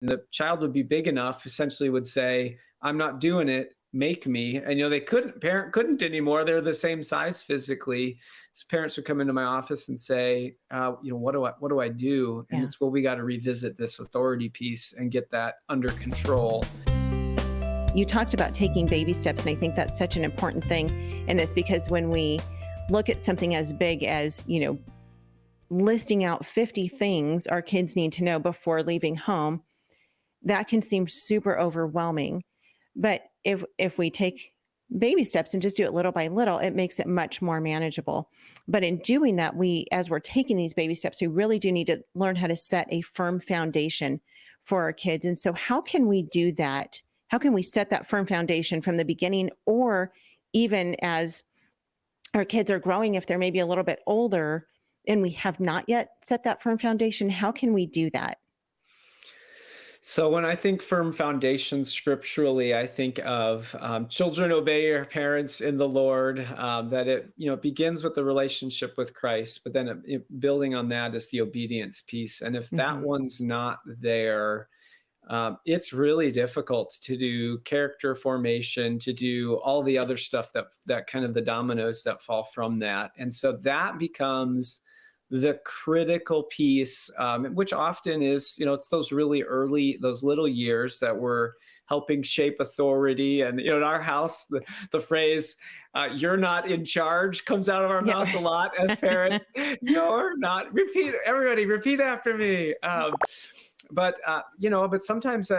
the child would be big enough, essentially would say, I'm not doing it, make me. And, they parent couldn't anymore. They're the same size physically. So parents would come into my office and say, what do I do? And Yeah. it's, well, we got to revisit this authority piece and get that under control. You talked about taking baby steps, and I think that's such an important thing in this, because when we look at something as big as, listing out 50 things our kids need to know before leaving home, that can seem super overwhelming. But if we take baby steps and just do it little by little, it makes it much more manageable. But in doing that, as we're taking these baby steps, we really do need to learn how to set a firm foundation for our kids. And so how can we do that? How can we set that firm foundation from the beginning, or even as our kids are growing, if they're maybe a little bit older and we have not yet set that firm foundation? How can we do that? So when I think firm foundation scripturally, I think of children obey your parents in the Lord, that it begins with the relationship with Christ, but then building on that is the obedience piece. And if that one's not there, it's really difficult to do character formation, to do all the other stuff that kind of the dominoes that fall from that. And so that becomes the critical piece, which often is, it's those really early, those little years that we're helping shape authority. And, in our house, the phrase, you're not in charge, comes out of our mouth a lot as parents. You're not, everybody repeat after me. But sometimes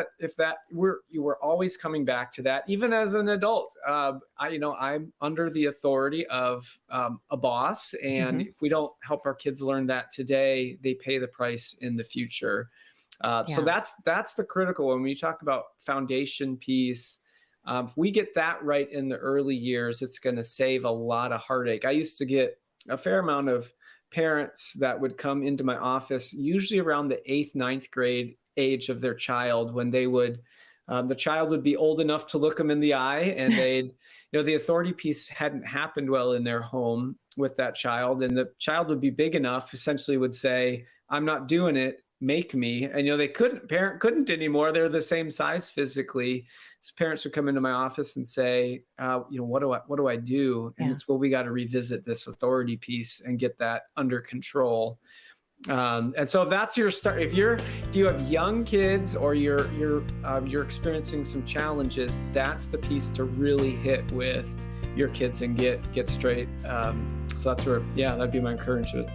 we're always coming back to that, even as an adult. I'm under the authority of a boss, and if we don't help our kids learn that today, they pay the price in the future. So that's the critical one. When you talk about foundation piece, if we get that right in the early years, it's going to save a lot of heartache. I used to get a fair amount of parents that would come into my office, usually around the 8th, 9th grade age of their child, when they would, the child would be old enough to look them in the eye, and they'd, the authority piece hadn't happened well in their home with that child. And the child would be big enough, essentially would say, I'm not doing it, make me. And, parent couldn't anymore. They're the same size physically. So parents would come into my office and say, what do I do? And it's, well, we got to revisit this authority piece and get that under control. And so that's your start. If you have young kids, or you're experiencing some challenges, that's the piece to really hit with your kids and get straight. So that's where, that'd be my encouragement.